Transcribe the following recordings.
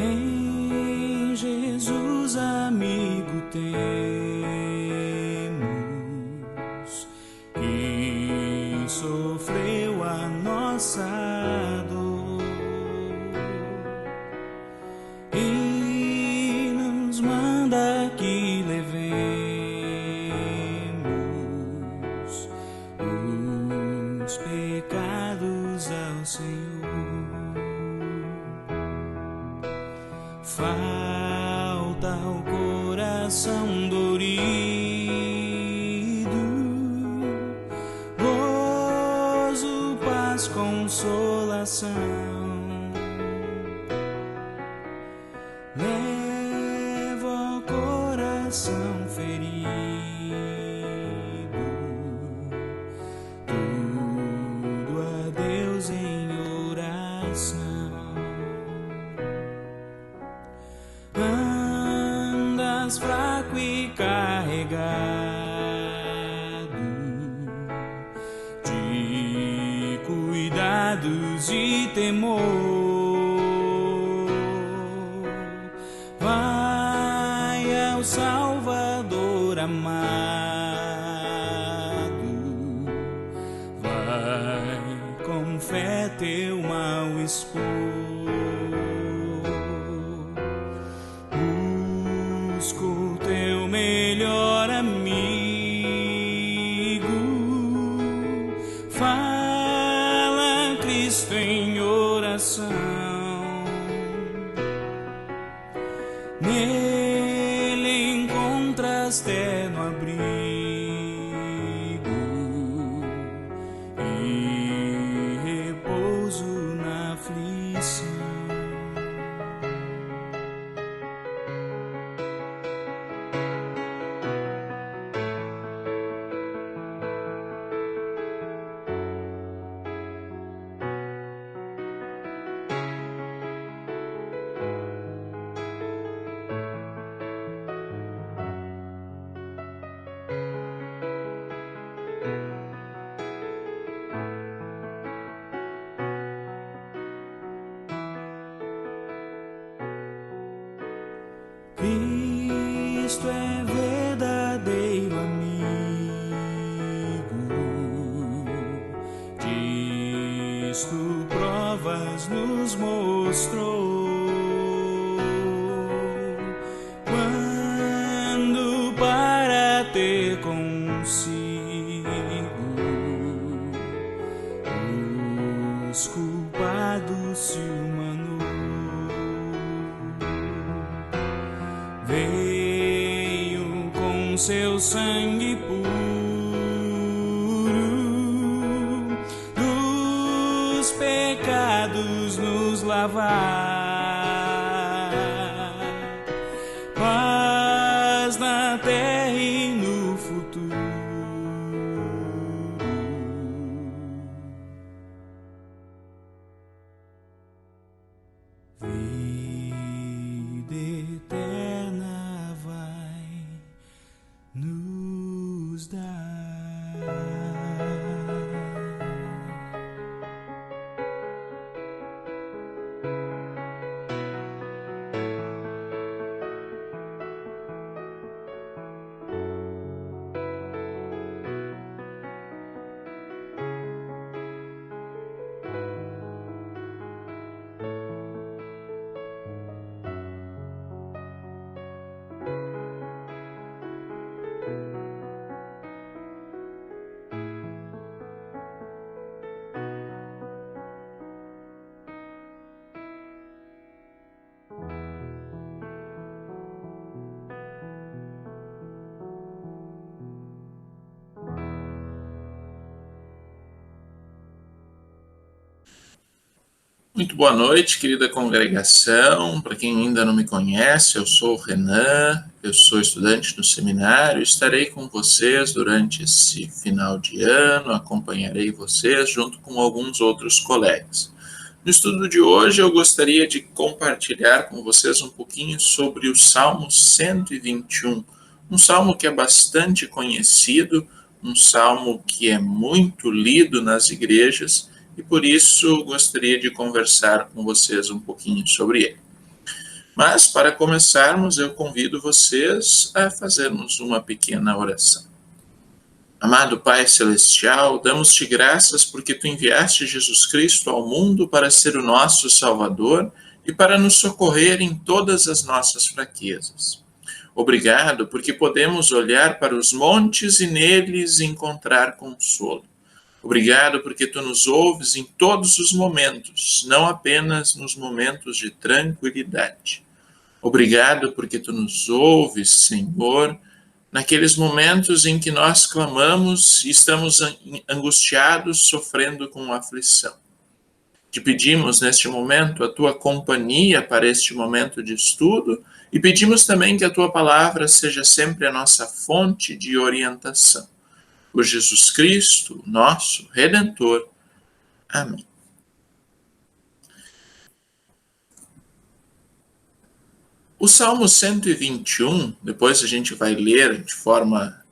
Em Jesus, amigo, temos, que sofreu a nossa dor e nos manda que levemos os pecados ao Senhor. Falta o coração dorido, gozo, paz, consolação. Leva o coração ferido, tudo a Deus em oração. Andas fraco e carregado de cuidados e temor. Vai ao Salvador amado, vai com fé teu mal expor. Busca o teu melhor amigo, fala Cristo em oração. Nele encontras terno abrigo e repouso na aflição. Cristo é verdadeiro amigo, disto provas nos mostrou. Quando para ter consigo os culpados se humanou. Veio com seu sangue puro, dos pecados nos lavar, paz na terra e no futuro. Vida eterna vai nos dar. Muito boa noite, querida congregação. Para quem ainda não me conhece, eu sou o Renan, eu sou estudante no seminário, estarei com vocês durante esse final de ano, acompanharei vocês junto com alguns outros colegas. No estudo de hoje, eu gostaria de compartilhar com vocês um pouquinho sobre o Salmo 121, um salmo que é bastante conhecido, um salmo que é muito lido nas igrejas, e por isso gostaria de conversar com vocês um pouquinho sobre ele. Mas, para começarmos, eu convido vocês a fazermos uma pequena oração. Amado Pai Celestial, damos-te graças porque tu enviaste Jesus Cristo ao mundo para ser o nosso Salvador e para nos socorrer em todas as nossas fraquezas. Obrigado porque podemos olhar para os montes e neles encontrar consolo. Obrigado porque tu nos ouves em todos os momentos, não apenas nos momentos de tranquilidade. Obrigado porque tu nos ouves, Senhor, naqueles momentos em que nós clamamos e estamos angustiados, sofrendo com aflição. Te pedimos neste momento a tua companhia para este momento de estudo e pedimos também que a tua palavra seja sempre a nossa fonte de orientação. Por Jesus Cristo, nosso Redentor. Amém. O Salmo 121, depois a gente vai ler de forma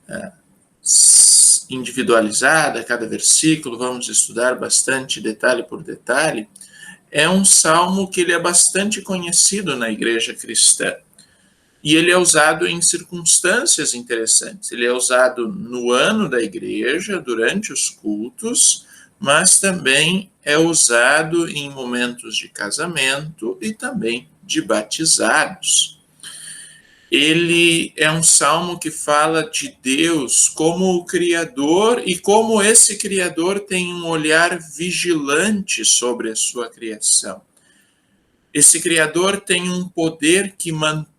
individualizada cada versículo, vamos estudar bastante detalhe por detalhe, é um salmo que ele é bastante conhecido na igreja cristã. E ele é usado em circunstâncias interessantes. Ele é usado no ano da igreja, durante os cultos, mas também é usado em momentos de casamento e também de batizados. Ele é um salmo que fala de Deus como o Criador e como esse Criador tem um olhar vigilante sobre a sua criação. Esse Criador tem um poder que mantém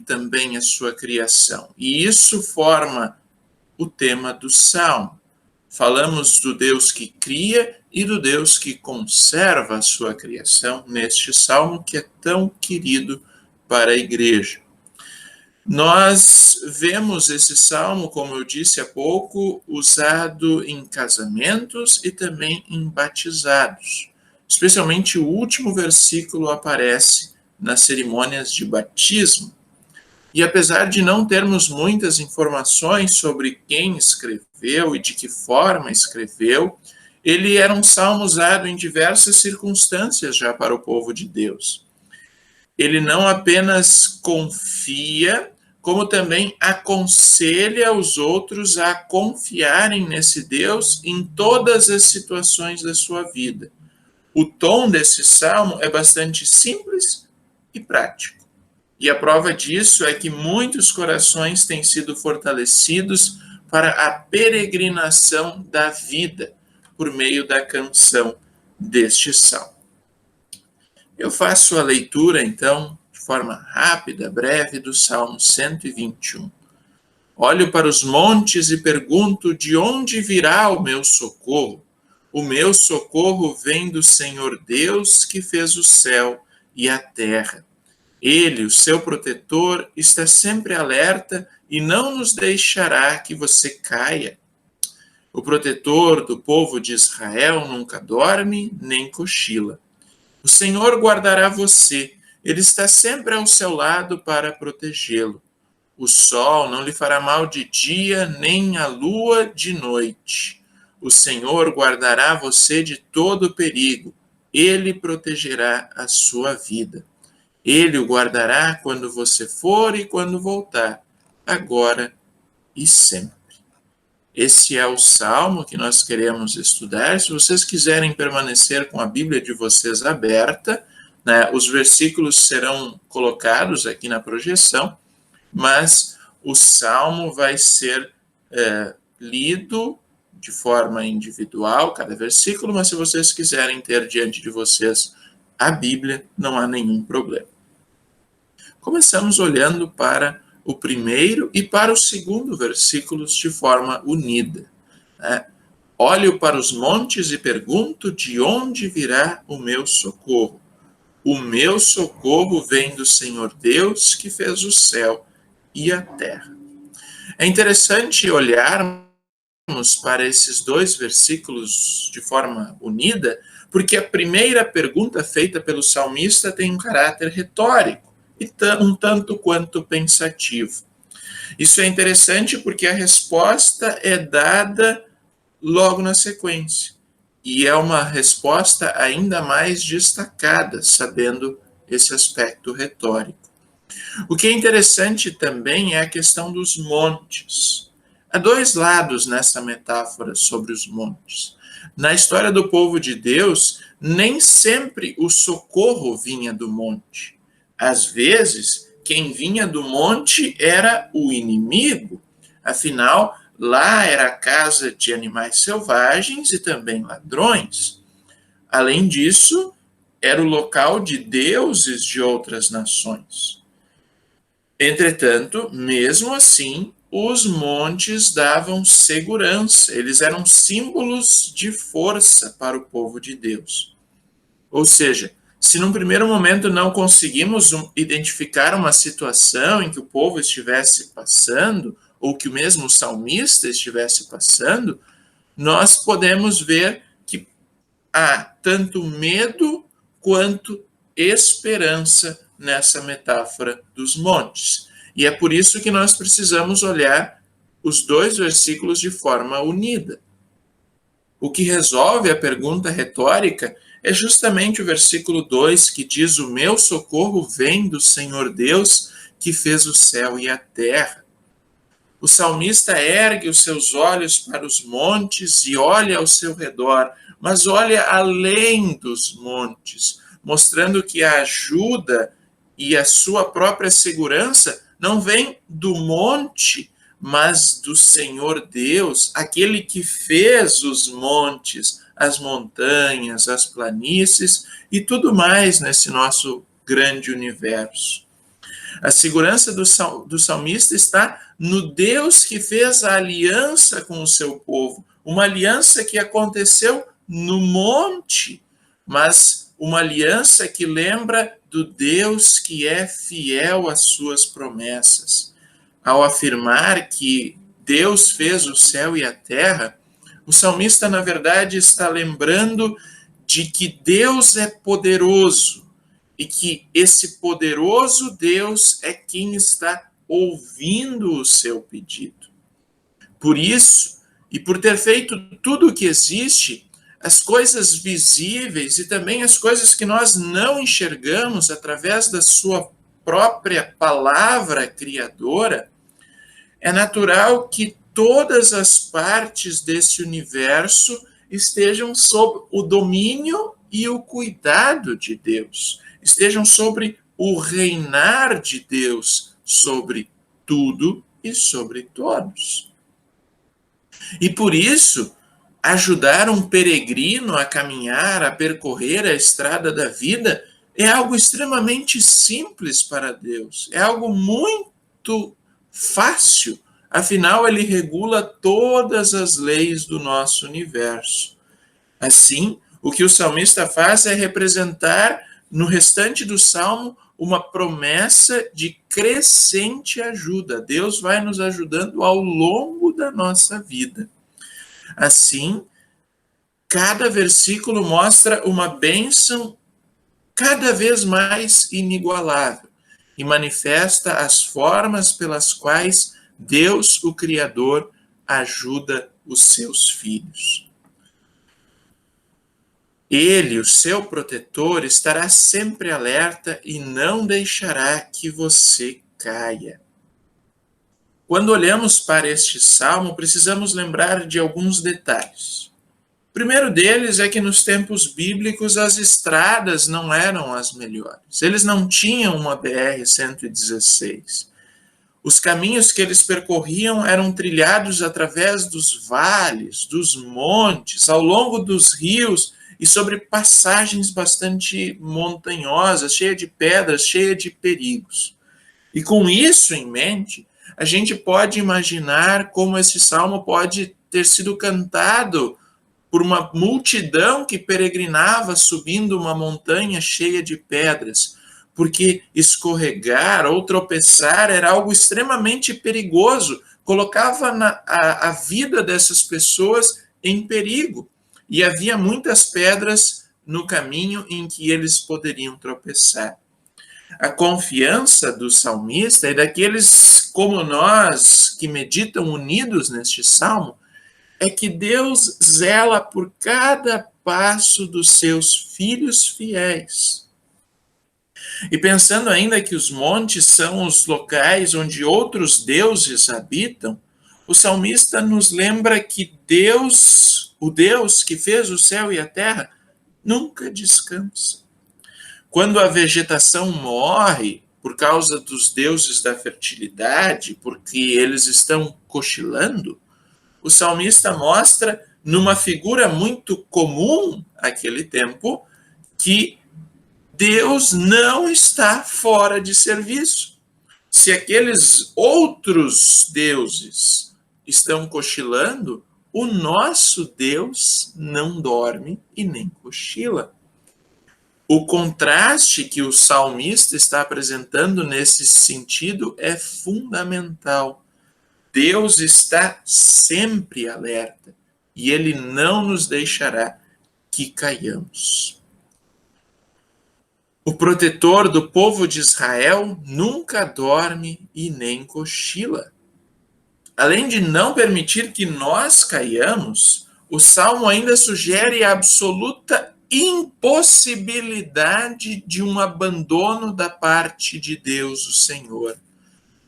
também a sua criação. E isso forma o tema do Salmo. Falamos do Deus que cria e do Deus que conserva a sua criação neste Salmo que é tão querido para a igreja. Nós vemos esse Salmo, como eu disse há pouco, usado em casamentos e também em batizados. Especialmente o último versículo aparece nas cerimônias de batismo. E apesar de não termos muitas informações sobre quem escreveu e de que forma escreveu, ele era um salmo usado em diversas circunstâncias já para o povo de Deus. Ele não apenas confia, como também aconselha os outros a confiarem nesse Deus em todas as situações da sua vida. O tom desse salmo é bastante simples e prático. E a prova disso é que muitos corações têm sido fortalecidos para a peregrinação da vida por meio da canção deste salmo. Eu faço a leitura, então, de forma rápida, breve, do Salmo 121. Olho para os montes e pergunto: de onde virá o meu socorro? O meu socorro vem do Senhor Deus, que fez o céu e a terra. Ele, o seu protetor, está sempre alerta e não nos deixará que você caia. O protetor do povo de Israel nunca dorme nem cochila. O Senhor guardará você, ele está sempre ao seu lado para protegê-lo. O sol não lhe fará mal de dia, nem a lua de noite. O Senhor guardará você de todo perigo, ele protegerá a sua vida. Ele o guardará quando você for e quando voltar, agora e sempre. Esse é o salmo que nós queremos estudar. Se vocês quiserem permanecer com a Bíblia de vocês aberta, né, os versículos serão colocados aqui na projeção, mas o salmo vai ser lido de forma individual, cada versículo, mas se vocês quiserem ter diante de vocês a Bíblia, não há nenhum problema. Começamos olhando para o primeiro e para o segundo versículos de forma unida. Olho para os montes e pergunto: de onde virá o meu socorro? O meu socorro vem do Senhor Deus, que fez o céu e a terra. É interessante olharmos para esses dois versículos de forma unida, porque a primeira pergunta feita pelo salmista tem um caráter retórico e um tanto quanto pensativo. Isso é interessante porque a resposta é dada logo na sequência. E é uma resposta ainda mais destacada, sabendo esse aspecto retórico. O que é interessante também é a questão dos montes. Há dois lados nessa metáfora sobre os montes. Na história do povo de Deus, nem sempre o socorro vinha do monte. Às vezes, quem vinha do monte era o inimigo. Afinal, lá era a casa de animais selvagens e também ladrões. Além disso, era o local de deuses de outras nações. Entretanto, mesmo assim, os montes davam segurança, eles eram símbolos de força para o povo de Deus. Ou seja, se num primeiro momento não conseguimos identificar uma situação em que o povo estivesse passando, ou que o mesmo salmista estivesse passando, nós podemos ver que há tanto medo quanto esperança nessa metáfora dos montes. E é por isso que nós precisamos olhar os dois versículos de forma unida. O que resolve a pergunta retórica é justamente o versículo 2, que diz: o meu socorro vem do Senhor Deus, que fez o céu e a terra. O salmista ergue os seus olhos para os montes e olha ao seu redor, mas olha além dos montes, mostrando que a ajuda e a sua própria segurança não vem do monte, mas do Senhor Deus, aquele que fez os montes, as montanhas, as planícies e tudo mais nesse nosso grande universo. A segurança do salmista está no Deus que fez a aliança com o seu povo, uma aliança que aconteceu no monte, mas uma aliança que lembra do Deus que é fiel às suas promessas. Ao afirmar que Deus fez o céu e a terra, o salmista, na verdade, está lembrando de que Deus é poderoso e que esse poderoso Deus é quem está ouvindo o seu pedido. Por isso, e por ter feito tudo o que existe, as coisas visíveis e também as coisas que nós não enxergamos através da sua própria palavra criadora, é natural que todas as partes desse universo estejam sob o domínio e o cuidado de Deus, estejam sobre o reinar de Deus sobre tudo e sobre todos. E por isso, ajudar um peregrino a caminhar, a percorrer a estrada da vida, é algo extremamente simples para Deus, é algo muito fácil, afinal, ele regula todas as leis do nosso universo. Assim, o que o salmista faz é representar no restante do salmo uma promessa de crescente ajuda. Deus vai nos ajudando ao longo da nossa vida. Assim, cada versículo mostra uma bênção cada vez mais inigualável e manifesta as formas pelas quais Deus, o Criador, ajuda os seus filhos. Ele, o seu protetor, estará sempre alerta e não deixará que você caia. Quando olhamos para este salmo, precisamos lembrar de alguns detalhes. O primeiro deles é que nos tempos bíblicos as estradas não eram as melhores. Eles não tinham uma BR-116. Os caminhos que eles percorriam eram trilhados através dos vales, dos montes, ao longo dos rios e sobre passagens bastante montanhosas, cheias de pedras, cheias de perigos. E com isso em mente, a gente pode imaginar como esse salmo pode ter sido cantado por uma multidão que peregrinava subindo uma montanha cheia de pedras, porque escorregar ou tropeçar era algo extremamente perigoso, colocava a vida dessas pessoas em perigo. E havia muitas pedras no caminho em que eles poderiam tropeçar. A confiança do salmista e daqueles como nós que meditam unidos neste salmo é que Deus zela por cada passo dos seus filhos fiéis. E pensando ainda que os montes são os locais onde outros deuses habitam, o salmista nos lembra que Deus, o Deus que fez o céu e a terra, nunca descansa. Quando a vegetação morre por causa dos deuses da fertilidade, porque eles estão cochilando, o salmista mostra, numa figura muito comum naquele tempo, que Deus não está fora de serviço. Se aqueles outros deuses estão cochilando, o nosso Deus não dorme e nem cochila. O contraste que o salmista está apresentando nesse sentido é fundamental. Deus está sempre alerta e ele não nos deixará que caiamos. O protetor do povo de Israel nunca dorme e nem cochila. Além de não permitir que nós caiamos, o salmo ainda sugere a absoluta impossibilidade de um abandono da parte de Deus, o Senhor.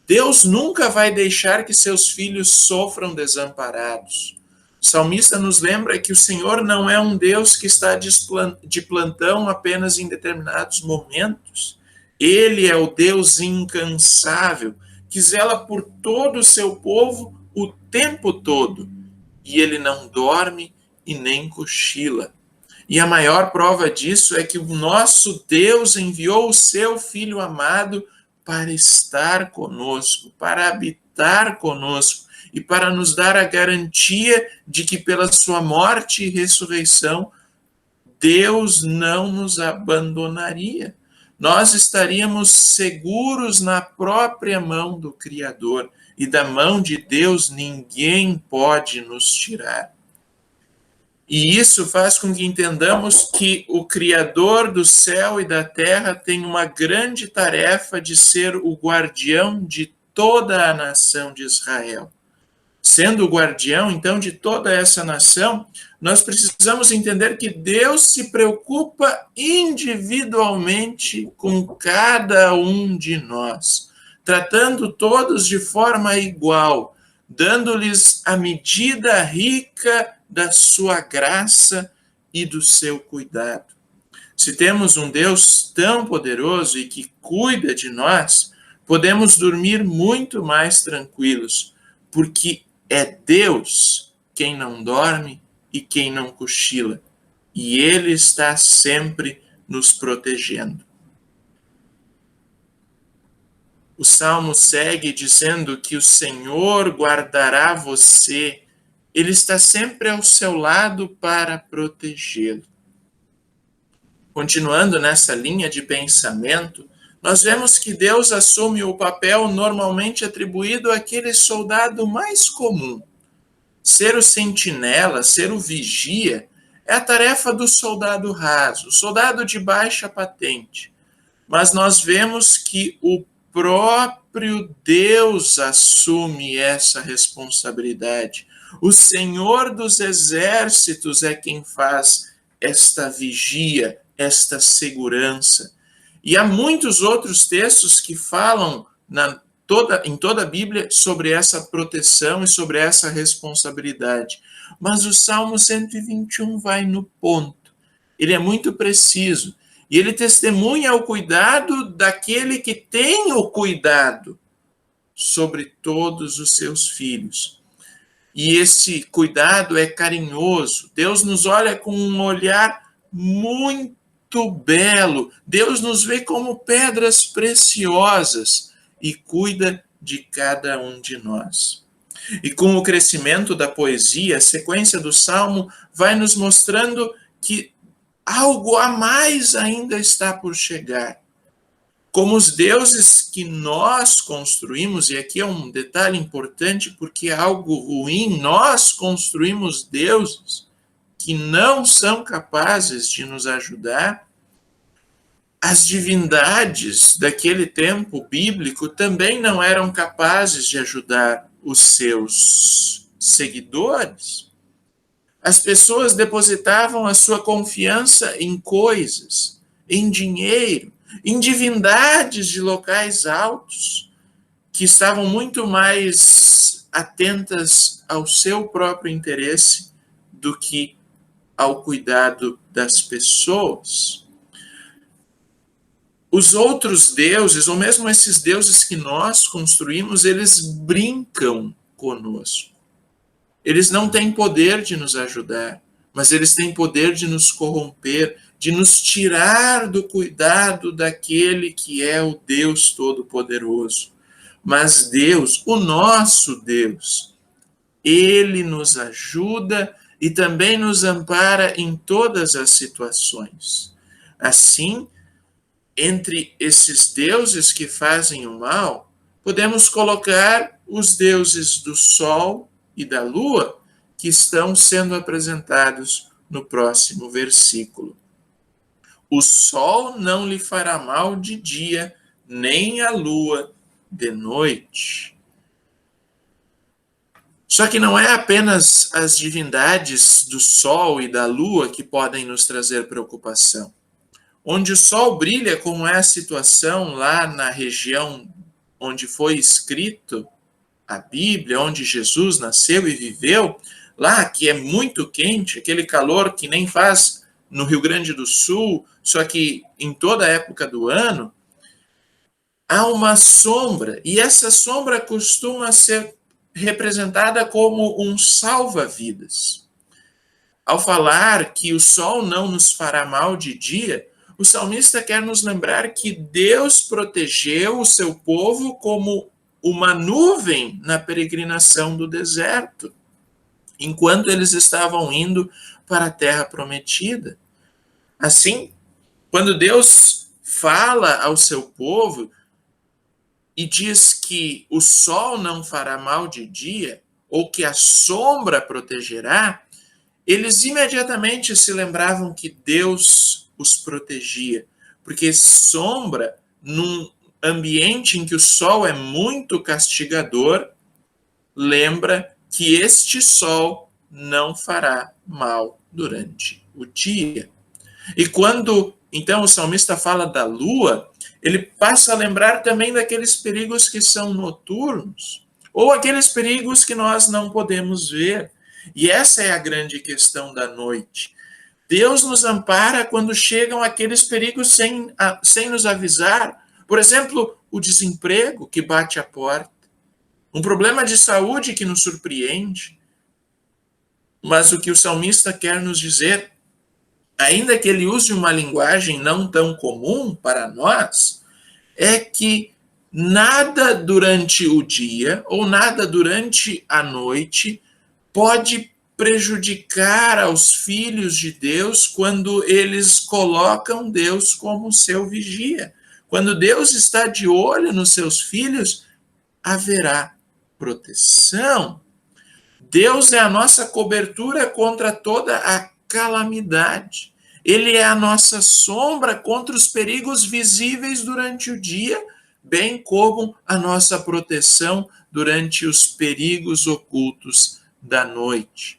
Deus nunca vai deixar que seus filhos sofram desamparados. O salmista nos lembra que o Senhor não é um Deus que está de plantão apenas em determinados momentos. Ele é o Deus incansável, que zela por todo o seu povo o tempo todo. E ele não dorme e nem cochila. E a maior prova disso é que o nosso Deus enviou o seu Filho amado para estar conosco, para habitar conosco e para nos dar a garantia de que pela sua morte e ressurreição, Deus não nos abandonaria. Nós estaríamos seguros na própria mão do Criador e da mão de Deus ninguém pode nos tirar. E isso faz com que entendamos que o Criador do céu e da terra tem uma grande tarefa de ser o guardião de toda a nação de Israel. Sendo o guardião, então, de toda essa nação, nós precisamos entender que Deus se preocupa individualmente com cada um de nós, tratando todos de forma igual, dando-lhes a medida rica da sua graça e do seu cuidado. Se temos um Deus tão poderoso e que cuida de nós, podemos dormir muito mais tranquilos, porque é Deus quem não dorme e quem não cochila, e Ele está sempre nos protegendo. O Salmo segue dizendo que o Senhor guardará você, Ele está sempre ao seu lado para protegê-lo. Continuando nessa linha de pensamento, nós vemos que Deus assume o papel normalmente atribuído àquele soldado mais comum. Ser o sentinela, ser o vigia, é a tarefa do soldado raso, o soldado de baixa patente. Mas nós vemos que o próprio Deus assume essa responsabilidade. O Senhor dos Exércitos é quem faz esta vigia, esta segurança. E há muitos outros textos que falam em toda a Bíblia sobre essa proteção e sobre essa responsabilidade. Mas o Salmo 121 vai no ponto. Ele é muito preciso. E ele testemunha o cuidado daquele que tem o cuidado sobre todos os seus filhos. E esse cuidado é carinhoso. Deus nos olha com um olhar muito belo. Deus nos vê como pedras preciosas e cuida de cada um de nós. E com o crescimento da poesia, a sequência do salmo vai nos mostrando que algo a mais ainda está por chegar. Como os deuses que nós construímos, e aqui é um detalhe importante porque é algo ruim, nós construímos deuses que não são capazes de nos ajudar. As divindades daquele tempo bíblico também não eram capazes de ajudar os seus seguidores. As pessoas depositavam a sua confiança em coisas, em dinheiro, em divindades de locais altos, que estavam muito mais atentas ao seu próprio interesse do que ao cuidado das pessoas. Os outros deuses, ou mesmo esses deuses que nós construímos, eles brincam conosco. Eles não têm poder de nos ajudar, mas eles têm poder de nos corromper, de nos tirar do cuidado daquele que é o Deus Todo-Poderoso. Mas Deus, o nosso Deus, ele nos ajuda e também nos ampara em todas as situações. Assim, entre esses deuses que fazem o mal, podemos colocar os deuses do sol e da lua, que estão sendo apresentados no próximo versículo. O sol não lhe fará mal de dia, nem a lua de noite. Só que não é apenas as divindades do sol e da lua que podem nos trazer preocupação. Onde o sol brilha, como é a situação lá na região onde foi escrito a Bíblia, onde Jesus nasceu e viveu, lá que é muito quente, aquele calor que nem faz no Rio Grande do Sul, só que em toda a época do ano, há uma sombra, e essa sombra costuma ser representada como um salva-vidas. Ao falar que o sol não nos fará mal de dia, o salmista quer nos lembrar que Deus protegeu o seu povo como uma nuvem na peregrinação do deserto, enquanto eles estavam indo para a terra prometida. Assim, quando Deus fala ao seu povo e diz que o sol não fará mal de dia, ou que a sombra protegerá, eles imediatamente se lembravam que Deus os protegia, porque sombra, num ambiente em que o sol é muito castigador, lembra que este sol não fará mal durante o dia. E quando, então, o salmista fala da lua, ele passa a lembrar também daqueles perigos que são noturnos, ou aqueles perigos que nós não podemos ver. E essa é a grande questão da noite. Deus nos ampara quando chegam aqueles perigos sem nos avisar. Por exemplo, o desemprego que bate à porta, um problema de saúde que nos surpreende. Mas o que o salmista quer nos dizer, ainda que ele use uma linguagem não tão comum para nós, é que nada durante o dia ou nada durante a noite pode prejudicar aos filhos de Deus quando eles colocam Deus como seu vigia. Quando Deus está de olho nos seus filhos, haverá proteção. Deus é a nossa cobertura contra toda a calamidade. Ele é a nossa sombra contra os perigos visíveis durante o dia, bem como a nossa proteção durante os perigos ocultos da noite.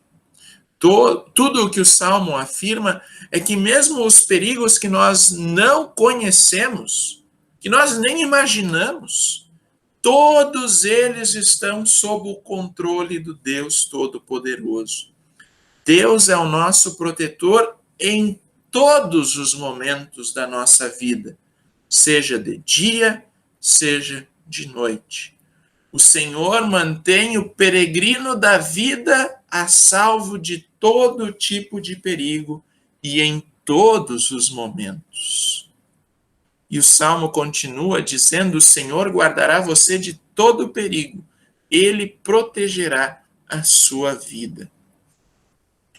Tudo o que o Salmo afirma é que mesmo os perigos que nós não conhecemos, que nós nem imaginamos, todos eles estão sob o controle do Deus Todo-Poderoso. Deus é o nosso protetor em todos os momentos da nossa vida, seja de dia, seja de noite. O Senhor mantém o peregrino da vida a salvo de todo tipo de perigo e em todos os momentos. E o Salmo continua dizendo: o Senhor guardará você de todo perigo, ele protegerá a sua vida.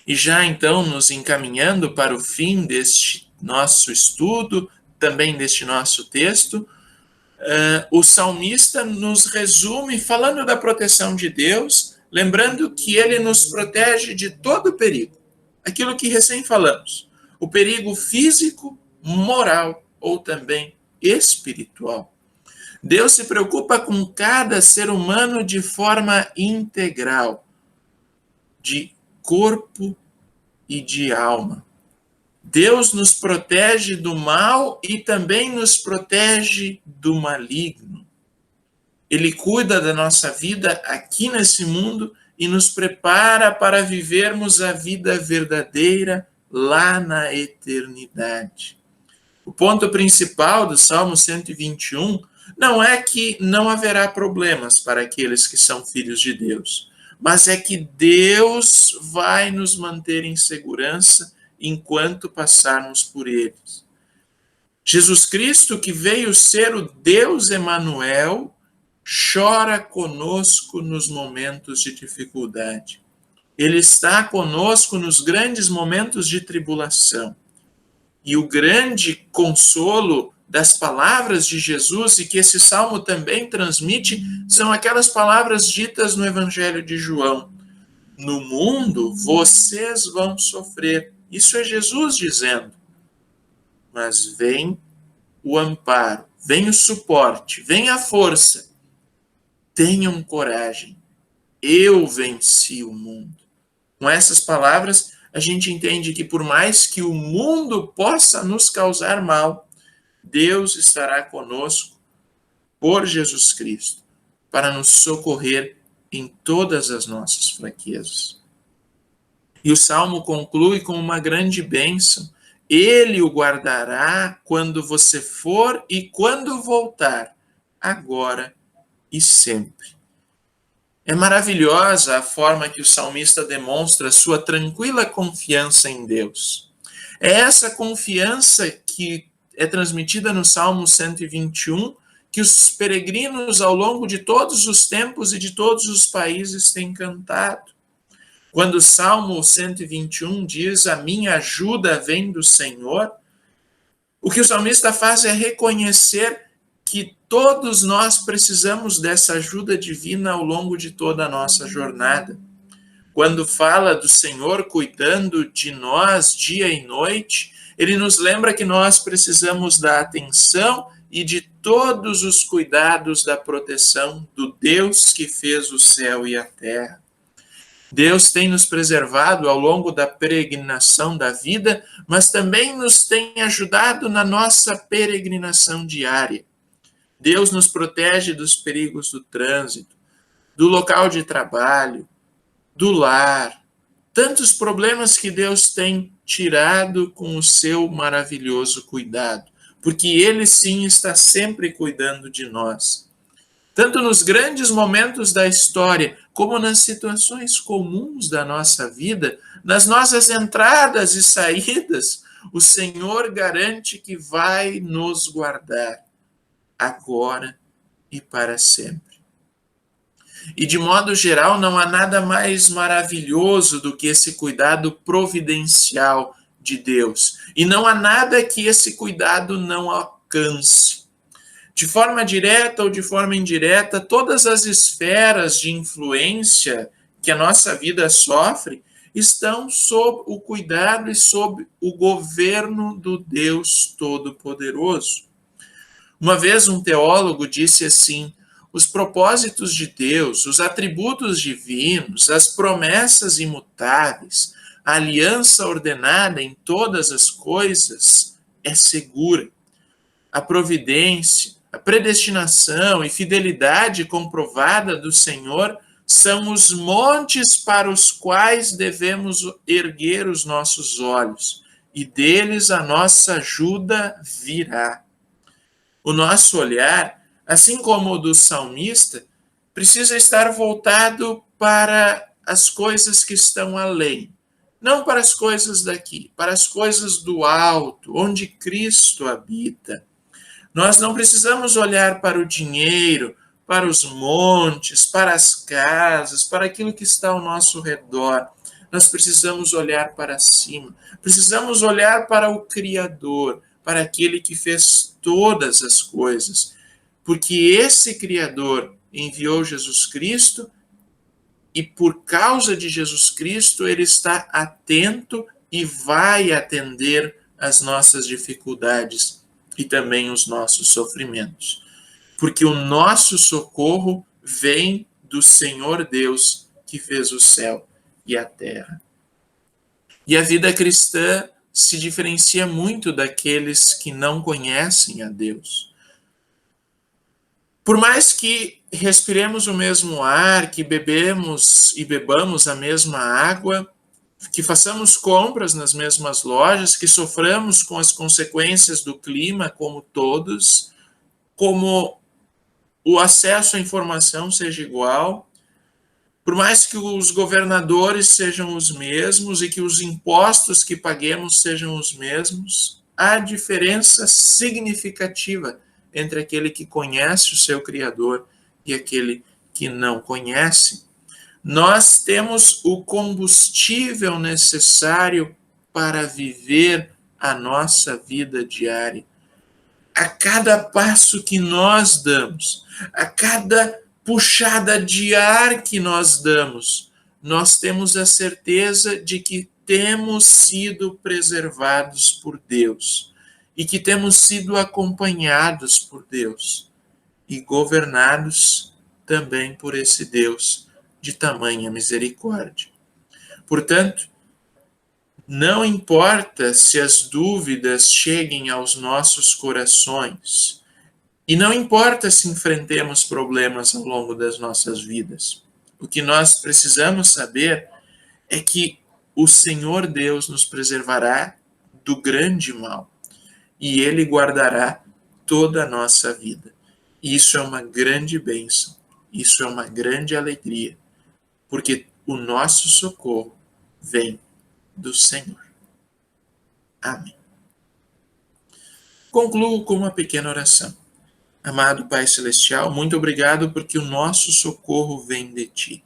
E já então, nos encaminhando para o fim deste nosso estudo, também deste nosso texto, o salmista nos resume falando da proteção de Deus, lembrando que ele nos protege de todo perigo. Aquilo que recém falamos, o perigo físico, moral ou também espiritual. Deus se preocupa com cada ser humano de forma integral, de corpo e de alma. Deus nos protege do mal e também nos protege do maligno. Ele cuida da nossa vida aqui nesse mundo e nos prepara para vivermos a vida verdadeira lá na eternidade. O ponto principal do Salmo 121 não é que não haverá problemas para aqueles que são filhos de Deus, mas é que Deus vai nos manter em segurança enquanto passarmos por eles. Jesus Cristo, que veio ser o Deus Emanuel, chora conosco nos momentos de dificuldade. Ele está conosco nos grandes momentos de tribulação. E o grande consolo das palavras de Jesus, e que esse salmo também transmite, são aquelas palavras ditas no Evangelho de João. No mundo vocês vão sofrer. Isso é Jesus dizendo. Mas vem o amparo, vem o suporte, vem a força. Tenham coragem. Eu venci o mundo. Com essas palavras, a gente entende que por mais que o mundo possa nos causar mal, Deus estará conosco por Jesus Cristo para nos socorrer em todas as nossas fraquezas. E o Salmo conclui com uma grande bênção. Ele o guardará quando você for e quando voltar, agora e sempre. É maravilhosa a forma que o salmista demonstra sua tranquila confiança em Deus. É essa confiança que é transmitida no Salmo 121, que os peregrinos ao longo de todos os tempos e de todos os países têm cantado. Quando o Salmo 121 diz: a minha ajuda vem do Senhor, o que o salmista faz é reconhecer que todos nós precisamos dessa ajuda divina ao longo de toda a nossa jornada. Quando fala do Senhor cuidando de nós dia e noite, ele nos lembra que nós precisamos da atenção e de todos os cuidados da proteção do Deus que fez o céu e a terra. Deus tem nos preservado ao longo da peregrinação da vida, mas também nos tem ajudado na nossa peregrinação diária. Deus nos protege dos perigos do trânsito, do local de trabalho, do lar. Tantos problemas que Deus tem tirado com o seu maravilhoso cuidado, porque Ele sim está sempre cuidando de nós. Tanto nos grandes momentos da história, como nas situações comuns da nossa vida, nas nossas entradas e saídas, o Senhor garante que vai nos guardar, agora e para sempre. E de modo geral, não há nada mais maravilhoso do que esse cuidado providencial de Deus. E não há nada que esse cuidado não alcance. De forma direta ou de forma indireta, todas as esferas de influência que a nossa vida sofre estão sob o cuidado e sob o governo do Deus Todo-Poderoso. Uma vez um teólogo disse assim: os propósitos de Deus, os atributos divinos, as promessas imutáveis, a aliança ordenada em todas as coisas é segura. A providência, a predestinação e fidelidade comprovada do Senhor são os montes para os quais devemos erguer os nossos olhos, e deles a nossa ajuda virá. O nosso olhar, assim como o do salmista, precisa estar voltado para as coisas que estão além, não para as coisas daqui, para as coisas do alto, onde Cristo habita. Nós não precisamos olhar para o dinheiro, para os montes, para as casas, para aquilo que está ao nosso redor. Nós precisamos olhar para cima, precisamos olhar para o Criador, para aquele que fez todas as coisas, porque esse Criador enviou Jesus Cristo e por causa de Jesus Cristo ele está atento e vai atender às nossas dificuldades e também os nossos sofrimentos. Porque o nosso socorro vem do Senhor Deus que fez o céu e a terra. E a vida cristã se diferencia muito daqueles que não conhecem a Deus. Por mais que respiremos o mesmo ar, que bebemos e bebamos a mesma água, que façamos compras nas mesmas lojas, que soframos com as consequências do clima, como todos, como o acesso à informação seja igual, por mais que os governadores sejam os mesmos e que os impostos que paguemos sejam os mesmos, há diferença significativa entre aquele que conhece o seu Criador e aquele que não conhece. Nós temos o combustível necessário para viver a nossa vida diária. A cada passo que nós damos, a cada puxada de ar que nós damos, nós temos a certeza de que temos sido preservados por Deus e que temos sido acompanhados por Deus e governados também por esse Deus de tamanha misericórdia. Portanto, não importa se as dúvidas cheguem aos nossos corações, e não importa se enfrentemos problemas ao longo das nossas vidas. O que nós precisamos saber é que o Senhor Deus nos preservará do grande mal e Ele guardará toda a nossa vida. Isso é uma grande bênção, isso é uma grande alegria, porque o nosso socorro vem do Senhor. Amém. Concluo com uma pequena oração. Amado Pai Celestial, muito obrigado porque o nosso socorro vem de Ti.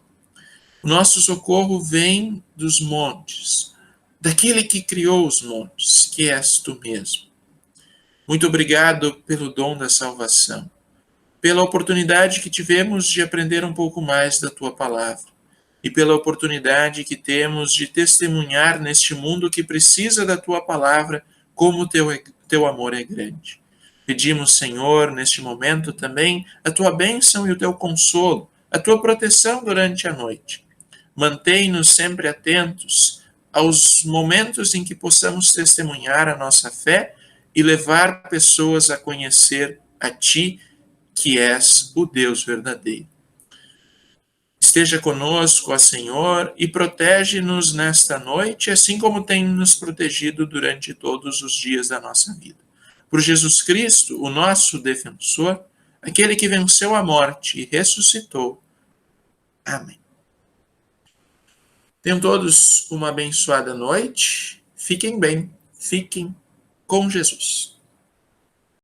O nosso socorro vem dos montes, daquele que criou os montes, que és Tu mesmo. Muito obrigado pelo dom da salvação, pela oportunidade que tivemos de aprender um pouco mais da Tua palavra e pela oportunidade que temos de testemunhar neste mundo que precisa da Tua palavra como o Teu amor é grande. Pedimos, Senhor, neste momento também, a Tua bênção e o Teu consolo, a Tua proteção durante a noite. Mantém-nos sempre atentos aos momentos em que possamos testemunhar a nossa fé e levar pessoas a conhecer a Ti, que és o Deus verdadeiro. Esteja conosco, ó Senhor, e protege-nos nesta noite, assim como tem nos protegido durante todos os dias da nossa vida. Por Jesus Cristo, o nosso defensor, aquele que venceu a morte e ressuscitou. Amém. Tenham todos uma abençoada noite. Fiquem bem. Fiquem com Jesus.